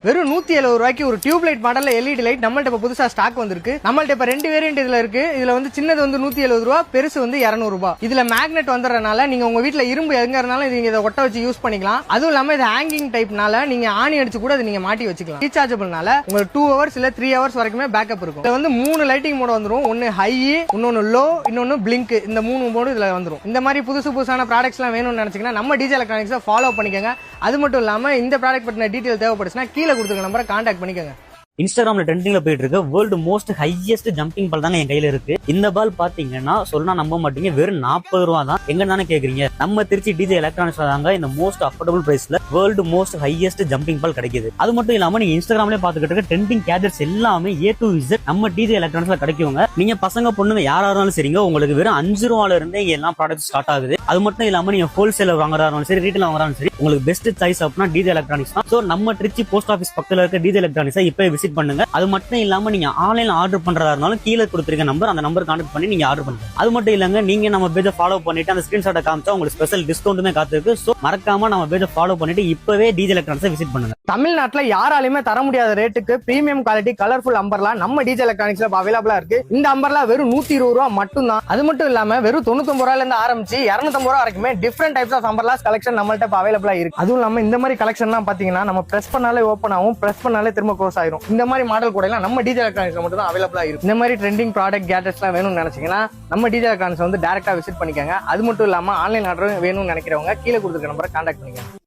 வெறும் 170 ரூபாய்க்கு ஒரு டியூப் லைட் மாடல்ல எல்இடி லைட் நம்மள்ட்ட இப்ப புதுசா ஸ்டாக் வந்திருக்கு. நம்மள்ட்ட இப்ப 2 வேரியன்ட் இதுல இருக்கு. இதுல வந்து சின்னது வந்து 170 ரூபாய், பெருசு வந்து 200 ரூபாய். இதுல மேக்னெட் வந்தறனால நீங்க உங்க வீட்ல இரும்பு எங்க இருந்தாலும் நீங்க இதை ஒட்ட வச்சு யூஸ் பண்ணிக்கலாம். அதுவும் இல்லாம இது ஹேங்கிங் டைப்னால நீங்க ஆணி அடிச்சு கூட நீங்க மாட்டி வச்சுக்கலாம். ரீசார்ஜபிள்னால உங்களுக்கு 2 ஹவர்ஸ் இல்ல 3 ஹவர்ஸ் வரைக்குமே பேக்கப் இருக்கும். இதுல வந்து 3 லைட்டிங் மோட் வந்துரும். ஒன்னு ஹை, இன்னொன்னு லோ, இன்னொன்னு பிளிங்க். இந்த 3 மோடு இதுல வந்துரும். இந்த மாதிரி புதுசான ப்ராடக்ட்ஸ் எல்லாம் வேணும்னு நினைச்சீங்கன்னா நம்ம டிஜே எலக்ட்ரானிக்ஸை ஃபாலோ பண்ணிக்கோங்க. அது மட்டும் இல்லாம இந்த ப்ராடக்ட் பத்தின டீடைல் தேவைப்படுச்சுன்னா கீழே கொடுத்துருக்க நம்பரை கான்டாக்ட் பண்ணிக்கோங்க. இன்ஸ்டாகிராம்ல ட்ரெண்டிங்ல போயிட்டு இருக்க வேர்ல்டு மோஸ்ட் ஹையஸ்ட் ஜம்பிங் பால் தாங்க என் கையில இருக்கு. இந்த பால் பாத்தீங்கன்னா சொன்னா நம்ப மாட்டீங்க, வெறும் 40 ரூபா தான். எங்க தானே கேக்குறீங்க? நம்ம திருச்சி டிஜே எலக்ட்ரானிக்ஸ்ல தாங்க இந்த மோஸ்ட் அஃபோர்டபுள் பிரைஸ்ல வேர்ல்டு மோஸ்ட் ஹையஸ்ட் ஜம்பிங் பால் கிடைக்குது. அது மட்டும் இல்லாம நீங்க இன்ஸ்டாகிராம்ல பாத்துக்கிட்டு இருக்க ட்ரெண்டிங் கேஜெட்ஸ் எல்லாமே A to Z நம்ம டிஜே எலக்ட்ரானிக்ஸ்ல கிடைக்குங்க. நீங்க பசங்க பொண்ணுங்க யாரா இருந்தாலும் சரிங்க, உங்களுக்கு வெறும் 5 ரூபால இருந்தே இங்க எல்லாம் ப்ராடக்ட் ஸ்டார்ட் ஆகுது. அது மட்டும் இல்லாம நீங்க ஹோல்சேல் வாங்குறாலும் சரி, ரீட்டைல் வாங்குறாலும் சரி, உங்களுக்கு பெஸ்ட் சாய்ஸ் அப்படின்னா டிஜே எலக்ட்ரானிக்ஸ் தான். சோ நம்ம திருச்சி போஸ்ட் ஆஃபீஸ் பக்கத்துல இருக்க டிஜே எலக்ட்ரானிக்ஸை இப்ப விசிட் பண்ணுங்க. அது மட்டும் இல்லாம நீங்க ஆன்லைன்ல ஆர்டர் பண்றதா இருந்தாலும் கீழே கொடுத்திருக்க நம்பர், அந்த நம்பர் கான்டாக்ட் பண்ணி நீங்க ஆர்டர் பண்ணுங்க. அது மட்டும் இல்லங்க, நீங்க நம்ம பேஜை ஃபாலோ பண்ணிட்டு அந்த ஸ்கிரீன்ஷாட்டை காமிச்சா உங்களுக்கு ஸ்பெஷல் டிஸ்கவுண்ட்டுமே காத்திருக்கு. சோ மறக்காம நம்ம பேஜை ஃபாலோ பண்ணிட்டு இப்பவே டிஜே எலக்ட்ரானிக்ஸை விசிட் பண்ணுங்க. தமிழ்நாட்டுல யாராலுமே தர முடியாத ரேட்டுக்கு பிரீமியம் குவாலிட்டி கலர்ஃபுல் அம்பர்லா நம்ம டிஜே எலக்ட்ரானிக்ஸ்ல அவைலபிளா இருக்கு. இந்த அம்பர்லா வெறும் 120 ரூபா மட்டும் தான். அது மட்டும் இல்லாம வெறும் 99 ரூபாயில இருந்து ஆரம்பிச்சு 250 ரூபா வரைக்குமே different types of umbrellas collection நம்மள்ட்ட அவைலபிளா இருக்கு. அதுவும் இல்லாம இந்த மாதிரி கலெக்ஷன் எல்லாம் பாத்தீங்கன்னா நம்ம பிரஸ் பண்ணாலே ஓப்பன் ஆகும், பிரஸ் பண்ணாலே திரும்ப க்ளோஸ் ஆயிரும். இந்த மாதிரி மாடல் கூட எல்லாம் நம்ம டிஜே எலக்ட்ரானிக்ஸ்ல மட்டும் தான் அவைலபிளா இருக்கு. இந்த மாதிரி ட்ரெண்டிங் ப்ராடக்ட் கேஜெட்ஸ் எல்லாம் வேணும்னு நினைச்சீங்கன்னா நம்ம டிஜே எலக்ட்ரானிக்ஸ் வந்து டைரக்டா விசிட் பண்ணிக்கோங்க. அது மட்டும் இல்லாம ஆன்லைன் ஆர்டர் வேணும்னு நினைக்கிறவங்க கீழே கொடுத்துருக்க நம்பரை கான்டாக்ட் பண்ணிக்கோங்க.